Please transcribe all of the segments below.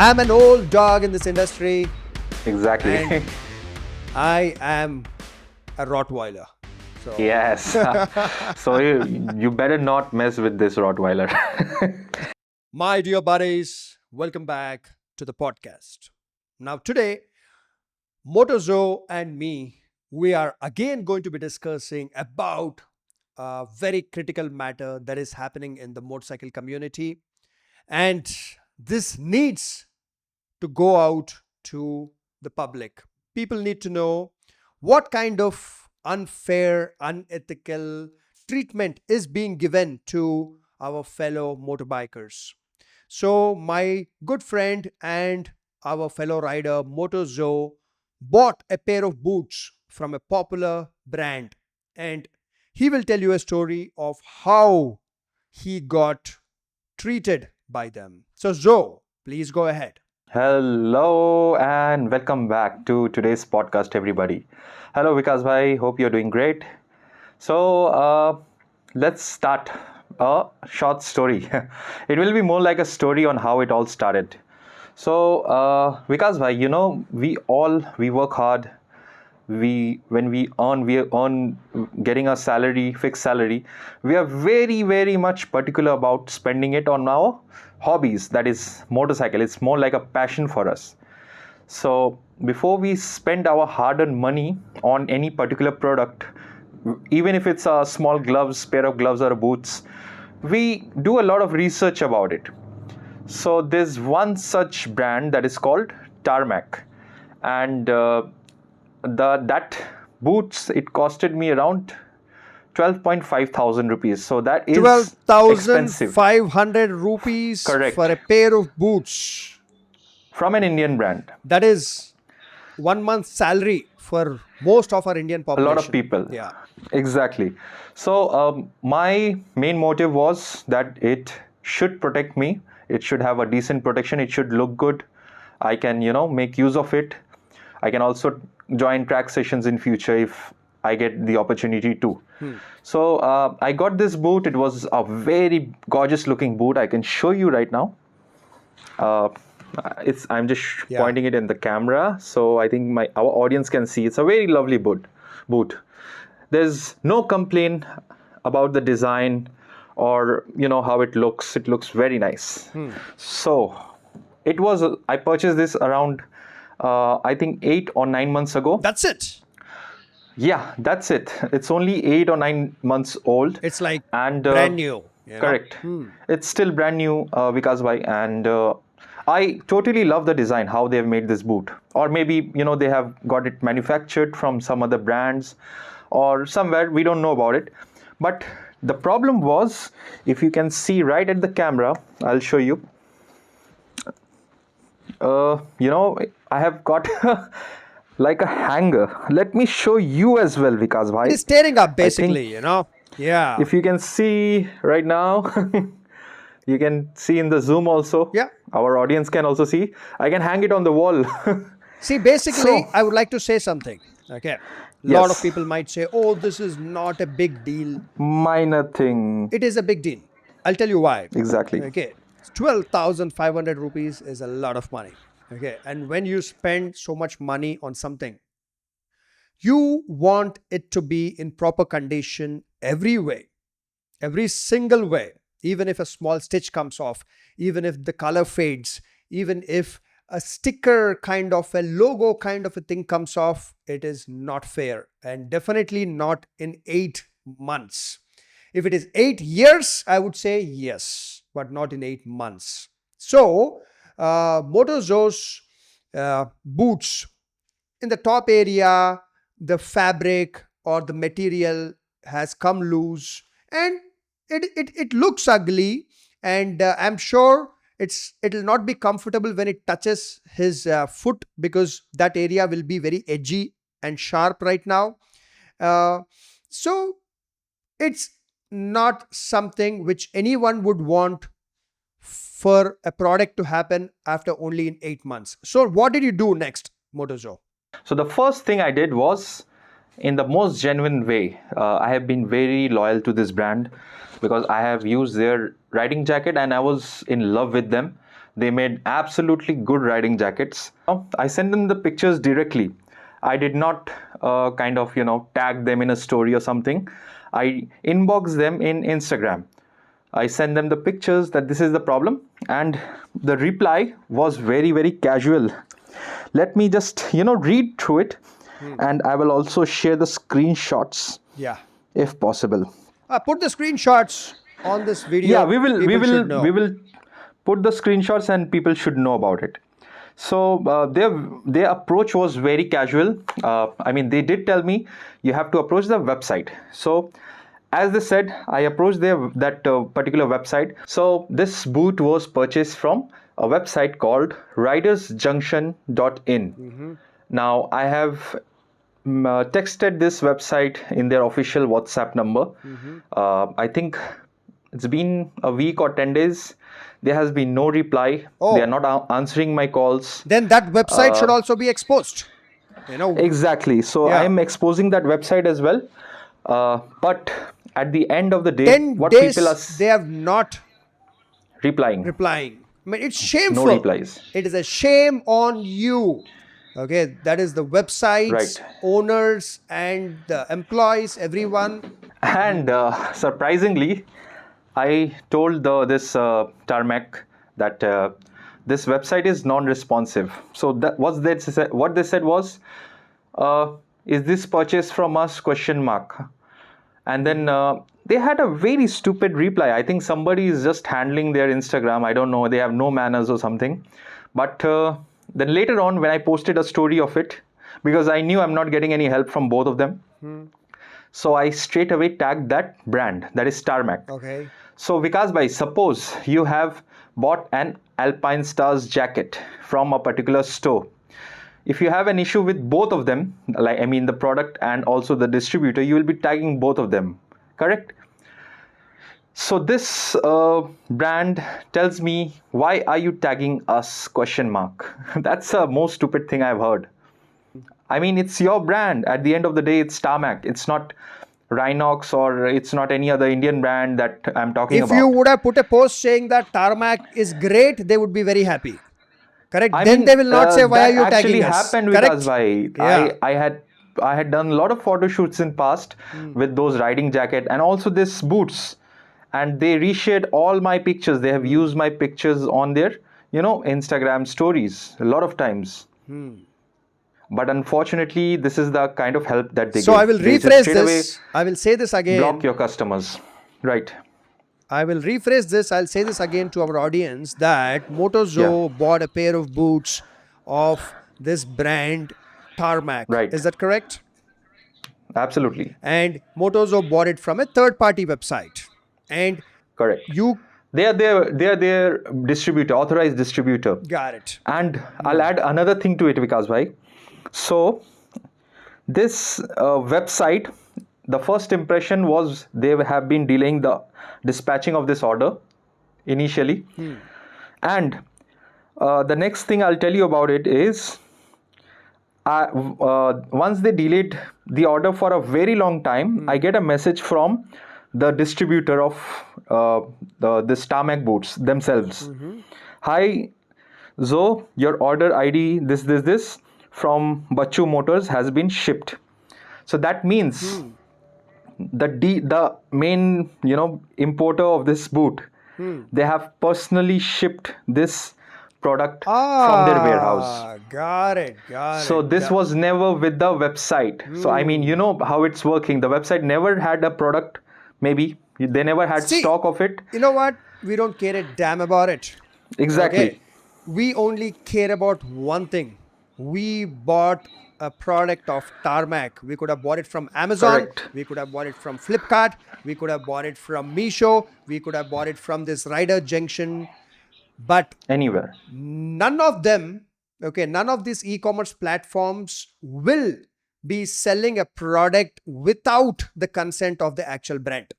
I'm an old dog in this industry Exactly. and I am a Rottweiler. So Yes. So you better not mess with this Rottweiler. my dear buddies, welcome back to the podcast. Now today, Motozo and me, we are again going to be discussing about a very critical matter that is happening in the motorcycle community, and this needs to go out to the public. People need to know what kind of unfair, unethical treatment is being given to our fellow motorbikers. So, my good friend and our fellow rider Motozo bought a pair of boots from a popular brand, and he will tell you a story of how he got treated by them. So, Zoe, please go ahead. Hello and welcome back to today's podcast, everybody. Hello, Vikas bhai. Hope you're doing great. So let's start a short story. It will be more like a story on how it all started. So Vikas bhai, we work hard. When we earn getting a salary, fixed salary. We are very much particular about spending it on our hobbies, that is motorcycle. It's more like a passion for us. So before we spend our hard-earned money on any particular product, even if it's a small pair of gloves or boots, we do a lot of research about it. So there's one such brand that is called TARMAC, and that boots, it costed me around 12.5 thousand rupees. So that is expensive. 12,500 rupees Correct. for a pair of boots. From an Indian brand. That is 1 month's salary for most of our Indian A population. lot of people. Yeah. Exactly. So my main motive was that it should protect me. It should have a decent protection. It should look good. I can, make use of it. I can also join track sessions in future if I get the opportunity to. So I got this boot. It was a very gorgeous looking boot. I can show you right now. I'm just Yeah. pointing it in the camera, so I think our audience can see. It's a very lovely boot. There's no complaint about the design or how it looks. It looks very nice. So I purchased this around I think 8 or 9 months ago. That's it. Yeah, that's it. It's only 8 or 9 months old. It's like And brand new. you know? correct. It's still brand new, Vikas bhai, and I totally love the design, how they've made this boot. Or maybe, they have got it manufactured from some other brands or somewhere, we don't know about it. But the problem was, if you can see right at the camera, I'll show you. I have got like a hanger. Let me show you as well, Vikas bhai. It's tearing up basically, Yeah. If you can see right now, you can see in the Zoom also. Yeah. Our audience can also see. I can hang it on the wall. See, basically, So- I would like to say something. Okay. A lot of Yes. people might say, oh, this is not a big deal. Minor thing. It is a big deal. I'll tell you why. Exactly. Okay. 12,500 rupees is a lot of money. Okay. And when you spend so much money on something, you want it to be in proper condition every way, every single way. Even if a small stitch comes off, even if the color fades, even if a sticker kind of a logo kind of a thing comes off, it is not fair, and definitely not in 8 months. If it is 8 years, I would say yes, but not in 8 months. So, Motozo's boots, in the top area, the fabric or the material has come loose, and it looks ugly, and I'm sure it'll not be comfortable when it touches his foot, because that area will be very edgy and sharp right now. So it's not something which anyone would want for a product to happen after only in 8 months. So what did you do next, Motozo? So the first thing I did was, in the most genuine way, I have been very loyal to this brand because I have used their riding jacket and I was in love with them. They made absolutely good riding jackets. I sent them the pictures directly. I did not tag them in a story or something. I inbox them in Instagram. I send them the pictures that this is the problem, and the reply was very, very casual. Let me just read through it, and I will also share the screenshots Yeah. if possible. Put the screenshots on this video. Yeah, we will People should know. put the screenshots, and people should know about it. So their approach was very casual. I mean, they did tell me you have to approach the website. So as they said, I approached that particular website. So this boot was purchased from a website called ridersjunction.in. Now I have texted this website in their official WhatsApp number. I think it's been a week or 10 days. There has been no reply. Oh. They are not answering my calls. Then that website should also be exposed. Exactly. So Yeah. I am exposing that website as well. But at the end of the day, 10 what days people are they have not replying. I mean, it's shameful. No replies. It is a shame on you. Okay, that is the websites, Right. owners, and the employees, everyone. And surprisingly, I told this Tarmac that this website is non-responsive. So what they said was, "Is this purchase from us?" ? And then they had a very stupid reply. I think somebody is just handling their Instagram. I don't know. They have no manners or something. But then later on, when I posted a story of it, because I knew I'm not getting any help from both of them, so I straight away tagged that brand, that is TARMAC. Okay. So Vikas bhai, suppose you have bought an Alpine Stars jacket from a particular store. If you have an issue with both of them, the product and also the distributor, you will be tagging both of them, correct? So this brand tells me, why are you tagging us ? That's the most stupid thing I've heard. I mean, it's your brand. At the end of the day, it's Tarmac. It's not Rhinox, or it's not any other Indian brand that I'm talking about. If you would have put a post saying that Tarmac is great, they would be very happy. Correct. Then they will not say, why are you tagging us? That actually happened, Correct? Vikas bhai. Yeah. I had done a lot of photo shoots in past with those riding jacket and also this boots, and they reshared all my pictures. They have used my pictures on their Instagram stories a lot of times. But unfortunately, this is the kind of help that they give. So I will They just rephrase straight away this. I will say this again. block your customers. Right. I will rephrase this. I'll say this again to our audience that Motozo bought a pair of boots of this brand Tarmac. Right. Is that correct? Absolutely. And Motozo bought it from a third-party website. And Correct. you They are their distributor, authorized distributor. got it. And I'll add another thing to it, Vikas bhai. So this website, the first impression was they have been delaying the dispatching of this order initially. And the next thing I'll tell you about it is, once they delayed the order for a very long time, I get a message from the distributor of this Tarmac boots themselves. Hi, Zo, your order ID this from Bachu Motors has been shipped. So that means the main importer of this boot, they have personally shipped this product from their warehouse. Got it. So this was never with the website. So I mean, you know how it's working. The website never had a product. Maybe they never had stock of it. You know what? We don't care a damn about it. Exactly. Okay? We only care about one thing. We bought a product of Tarmac. We could have bought it from Amazon. Correct. We could have bought it from Flipkart. We could have bought it from Meesho. We could have bought it from this Rider Junction. But Anywhere. none of them, none of these e-commerce platforms will be selling a product without the consent of the actual brand.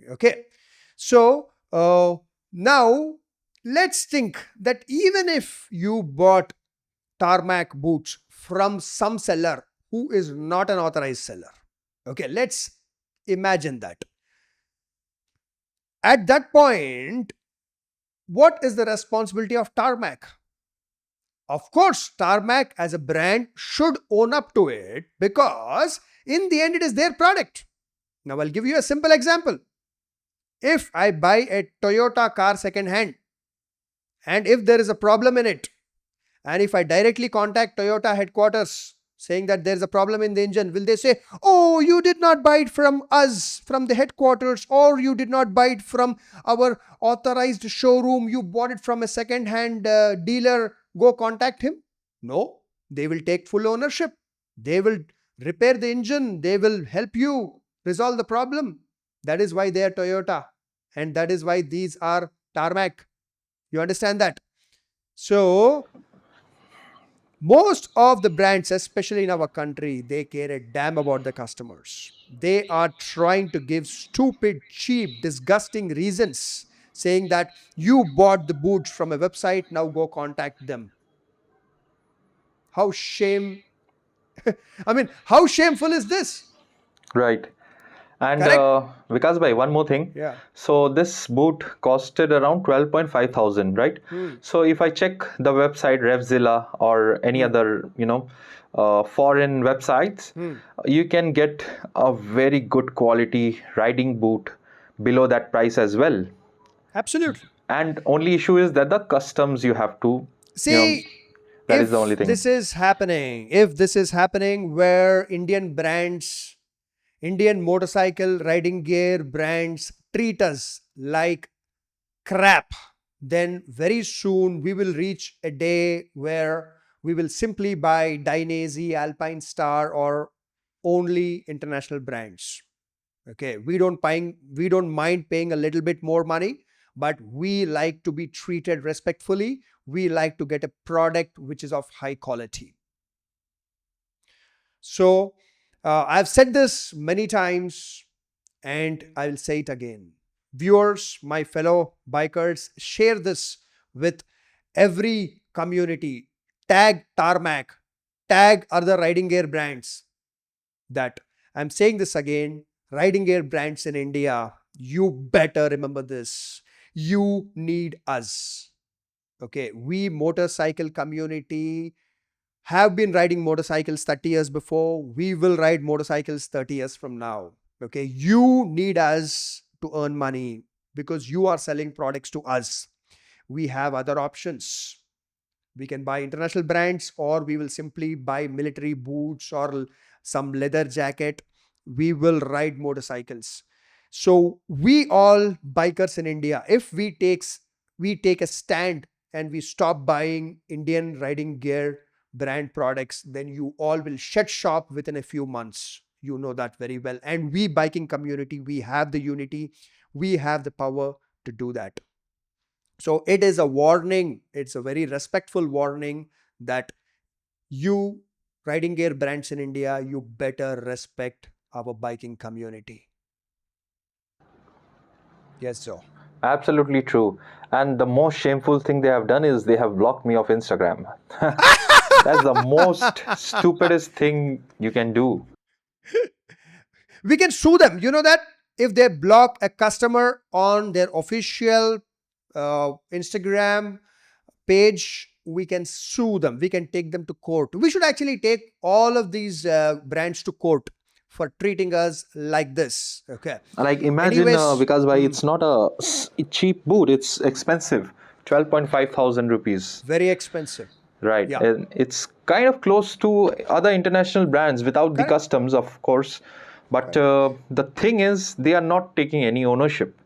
Okay. So now let's think that even if you bought Tarmac boots from some seller who is not an authorized seller. Okay, let's imagine that. At that point, what is the responsibility of Tarmac? Of course, Tarmac as a brand should own up to it, because in the end it is their product. Now I'll give you a simple example. If I buy a Toyota car second hand, and if there is a problem in it, and if I directly contact Toyota headquarters saying that there is a problem in the engine, will they say, oh, you did not buy it from us, from the headquarters, or you did not buy it from our authorized showroom, you bought it from a second hand dealer, go contact him? No, they will take full ownership. They will repair the engine. They will help you resolve the problem. That is why they are Toyota, and that is why these are Tarmac. You understand that? So most of the brands, especially in our country, they care a damn about the customers. They are trying to give stupid, cheap, disgusting reasons, saying that you bought the boot from a website, now go contact them. How shame! I mean, how shameful is this? Right. And Correct? Vikas bhai, one more thing. Yeah. So this boot costed around 12.5 thousand, right? So if I check the website Revzilla or any other, foreign websites, you can get a very good quality riding boot below that price as well. Absolutely. And only issue is that the customs you have to, See, that is the only if thing. this is happening where Indian brands, Indian motorcycle riding gear brands treat us like crap, then very soon we will reach a day where we will simply buy Dainese, Alpine Star, or only international brands. Okay, we don't mind paying a little bit more money, but we like to be treated respectfully. We like to get a product which is of high quality. So I've said this many times, and I'll say it again. Viewers, my fellow bikers, share this with every community. Tag Tarmac, tag other riding gear brands. That I'm saying this again, riding gear brands in India, you better remember this. You need us. Okay, we motorcycle community have been riding motorcycles 30 years before. We will ride motorcycles 30 years from now. Okay, you need us to earn money because you are selling products to us. We have other options. We can buy international brands, or we will simply buy military boots or some leather jacket. We will ride motorcycles. So we all bikers in India, if we take a stand and we stop buying Indian riding gear brand products, then you all will shut shop within a few months. You know that very well. And we biking community, we have the unity, we have the power to do that. So it is a warning. It's a very respectful warning that you riding gear brands in India, you better respect our biking community. Yes, sir. Absolutely true. And the most shameful thing they have done is they have blocked me off Instagram. That's the most stupidest thing you can do. We can sue them. You know that if they block a customer on their official Instagram page, we can sue them. We can take them to court. We should actually take all of these brands to court for treating us like this. Okay. Like imagine, Anyways, because why it's not a cheap boot, it's expensive, 12.5 thousand rupees. very expensive. Right. Yeah. And it's kind of close to other international brands without the Correct. customs, of course. But the thing is, they are not taking any ownership.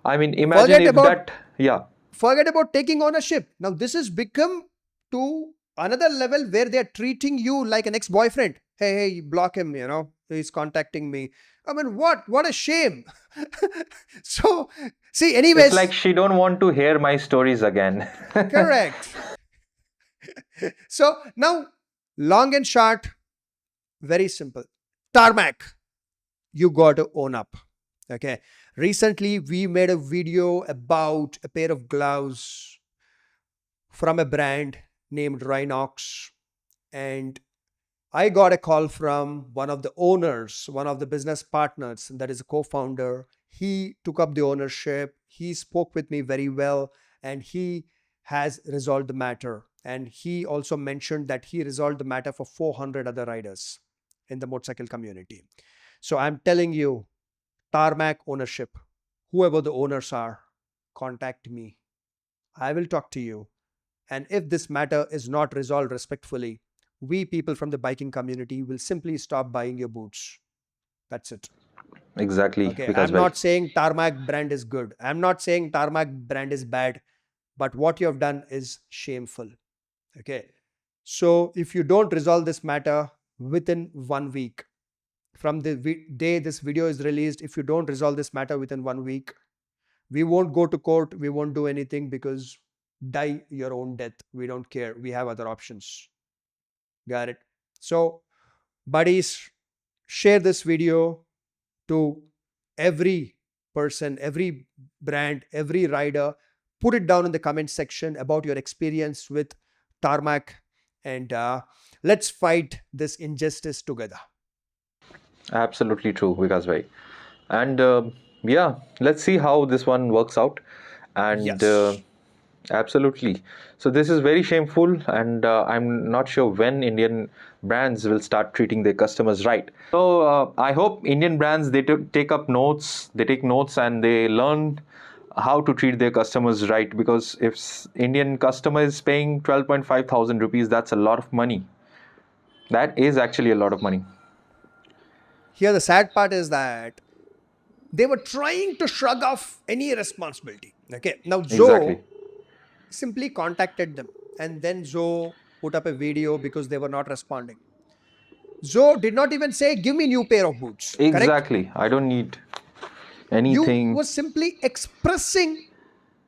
I mean, imagine Forget if about- that, yeah, Forget about taking ownership. Now, this has become to another level where they're treating you like an ex-boyfriend. Hey, block him, he's contacting me. I mean, what a shame. So, see, anyways. it's like she don't want to hear my stories again. Correct. So now, long and short, very simple. Tarmac, you got to own up. Okay. Recently, we made a video about a pair of gloves from a brand named Rhinox. And I got a call from one of the owners, one of the business partners, that is a co-founder. He took up the ownership. He spoke with me very well. and he has resolved the matter. And he also mentioned that he resolved the matter for 400 other riders in the motorcycle community. So I'm telling you, Tarmac ownership, whoever the owners are, contact me. I will talk to you. And if this matter is not resolved respectfully, we people from the biking community will simply stop buying your boots. That's it. Exactly, Okay. Vikas I'm bhai. not saying Tarmac brand is good. I'm not saying Tarmac brand is bad, but what you have done is shameful. Okay. So if you don't resolve this matter within 1 week, from the day this video is released, if you don't resolve this matter within 1 week, we won't go to court. We won't do anything, because die your own death. We don't care. We have other options. Got it? So, buddies, share this video to every person, every brand, every rider. Put it down in the comment section about your experience with Tarmac, and let's fight this injustice together. Absolutely true, Vikas bhai. And yeah, let's see how this one works out. And Yes. absolutely. So this is very shameful, and I'm not sure when Indian brands will start treating their customers right. So I hope Indian brands, they take up notes, they take notes, and they learn how to treat their customers right. Because if Indian customer is paying 12.5 thousand rupees, that's a lot of money. That is actually a lot of money. Here, the sad part is that they were trying to shrug off any responsibility. Okay. Now, Exactly. Zoe simply contacted them, and then Zoe put up a video because they were not responding. Zoe did not even say, "Give me new pair of boots." Correct? Exactly. I don't need You anything. were simply expressing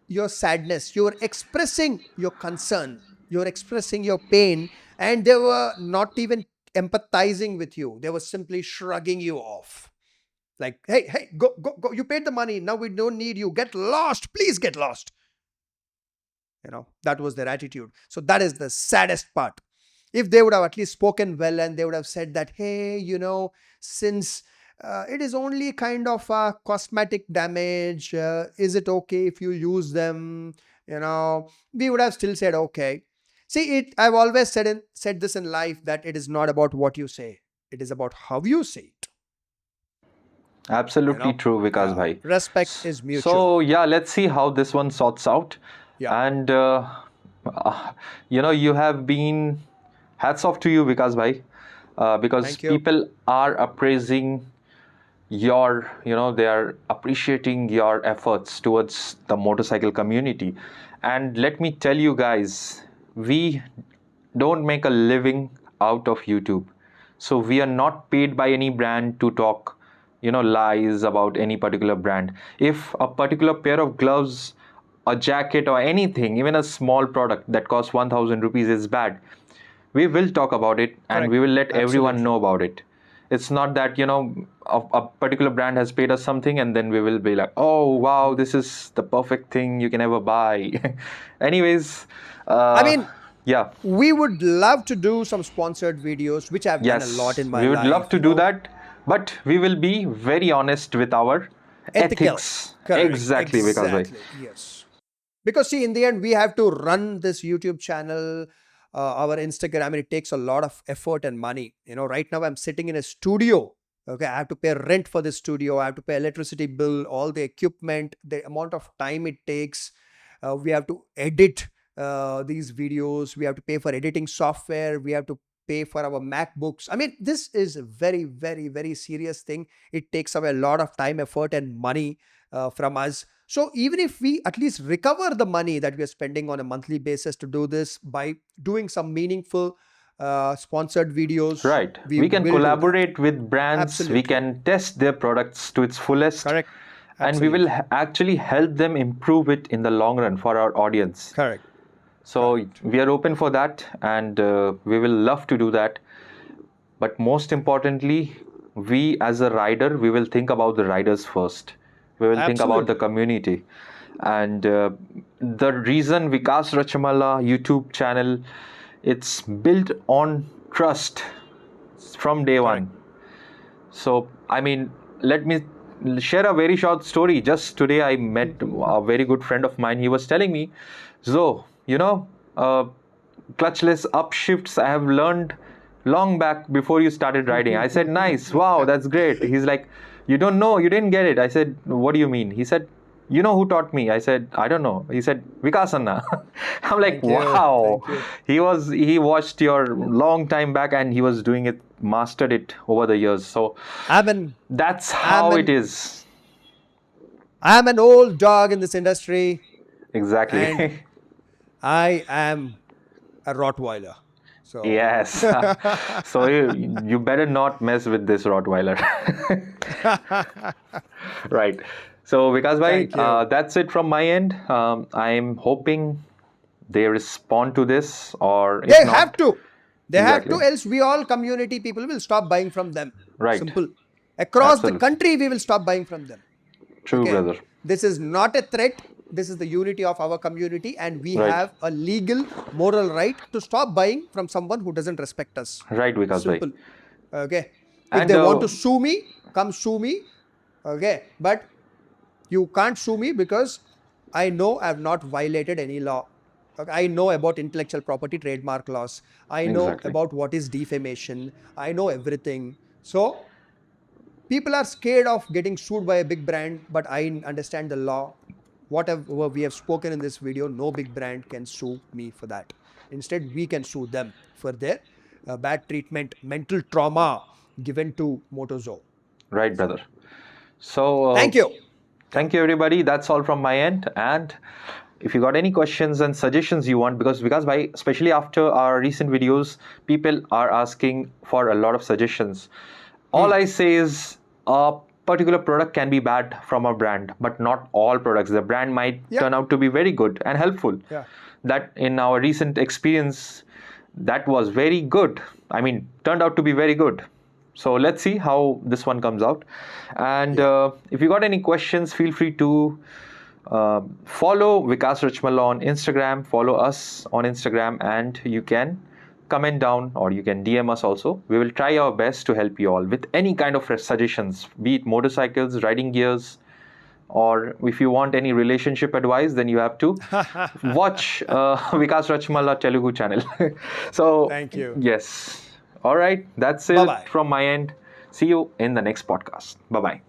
your sadness. You were expressing your concern. You were expressing your pain, and they were not even empathizing with you. They were simply shrugging you off. Like, hey, hey, go, go, go. You paid the money. Now we don't need you. Get lost. Please get lost. That was their attitude. So that is the saddest part. If they would have at least spoken well, and they would have said that, hey, since it is only kind of a cosmetic damage, is it okay if you use them? We would have still said okay. See, I've always said this in life, that it is not about what you say, it is about how you say it. Absolutely true, Vikas Yeah, bhai. respect is mutual. So yeah, let's see how this one sorts out. Yeah. And uh, you have been, hats off to you, Vikas bhai, because Thank you. people are appraising they are appreciating your efforts towards the motorcycle community. And let me tell you guys, we don't make a living out of YouTube. So we are not paid by any brand to talk, lies about any particular brand. If a particular pair of gloves, a jacket, or anything, even a small product that costs 1000 rupees is bad, we will talk about it, and Correct. we will let everyone Absolutely. know about it. It's not that a particular brand has paid us something and then we will be like, oh wow, this is the perfect thing you can ever buy. Anyways, I mean, yeah, we would love to do some sponsored videos, which I've done a lot yes, in my we would love life, to do that, but we will be very honest with our ethical. ethics. Correct. Exactly, Vikas bhai. Exactly. Yes. Because see, in the end, we have to run this YouTube channel, our Instagram. I mean, it takes a lot of effort and money. Right now I'm sitting in a studio. Okay, I have to pay rent for the studio. I have to pay electricity bill, all the equipment, the amount of time it takes. We have to edit these videos. We have to pay for editing software. We have to pay for our MacBooks. I mean, this is a very, very, very serious thing. It takes away a lot of time, effort, and money from us. So even if we at least recover the money that we are spending on a monthly basis to do this by doing some meaningful sponsored videos, Right. we We can will do that. collaborate with brands, we Absolutely. can test their products to its fullest, Correct. and we will Absolutely. actually help them improve it in the long run for our audience. Correct. So Correct. we are open for that, and we will love to do that. But most importantly, we as a rider, we will think about the riders first. We will think about the Absolutely. community. And the reason Vikas Rachamala YouTube channel, it's built on trust from day Correct. one. So, I mean, let me share a very short story. Just today, I met a very good friend of mine. He was telling me, "Zo, clutchless upshifts I have learned long back before you started riding." I said, "Nice, wow, that's great." He's like, "You don't know, you didn't get it." I said, "What do you mean?" He said, "You know who taught me?" I said, "I don't know." He said, "Vikas Anna." I'm like, Thank you. wow. Thank you. He watched your long time back and he was doing it, mastered it over the years. So that's how it is. I'm an old dog in this industry. Exactly. And I am a Rottweiler. So Yes. So you better not mess with this Rottweiler. Right. So Vikas bhai, Thank you. that's it from my end. I'm hoping they respond to this, or if They not, have to. They have exactly. to, else we all community people will stop buying from them. Right. Simple. Across the Absolutely. country, we will stop buying from them. True, Okay. brother. This is not a threat. This is the unity of our community, and we Right. have a legal, moral right to stop buying from someone who doesn't respect us. Right, Vikas bhai. Simple. Okay. If And they want to sue me, come sue me. Okay. But you can't sue me because I know I have not violated any law. Okay, I know about intellectual property, trademark laws. I know Exactly. about what is defamation. I know everything. So people are scared of getting sued by a big brand, but I understand the law. Whatever we have spoken in this video, no big brand can sue me for that. Instead, we can sue them for their bad treatment, mental trauma given to Motozo. Right, brother. So Thank you. Thank you, everybody. That's all from my end. And if you got any questions and suggestions you want, because by especially after our recent videos, people are asking for a lot of suggestions. All I say is a particular product can be bad from a brand, but not all products. The brand might turn out to be very good and helpful. Yeah. That in our recent experience, that was very good. I mean, turned out to be very good. So let's see how this one comes out. And if you got any questions, feel free to follow Vikas Rachmal on Instagram, follow us on Instagram, and you can comment down or you can DM us also. We will try our best to help you all with any kind of suggestions, be it motorcycles, riding gears, or if you want any relationship advice, then you have to watch Vikas Rachmal Telugu channel. So Thank you. Yes. All right. That's it Bye-bye. from my end. See you in the next podcast. Bye-bye.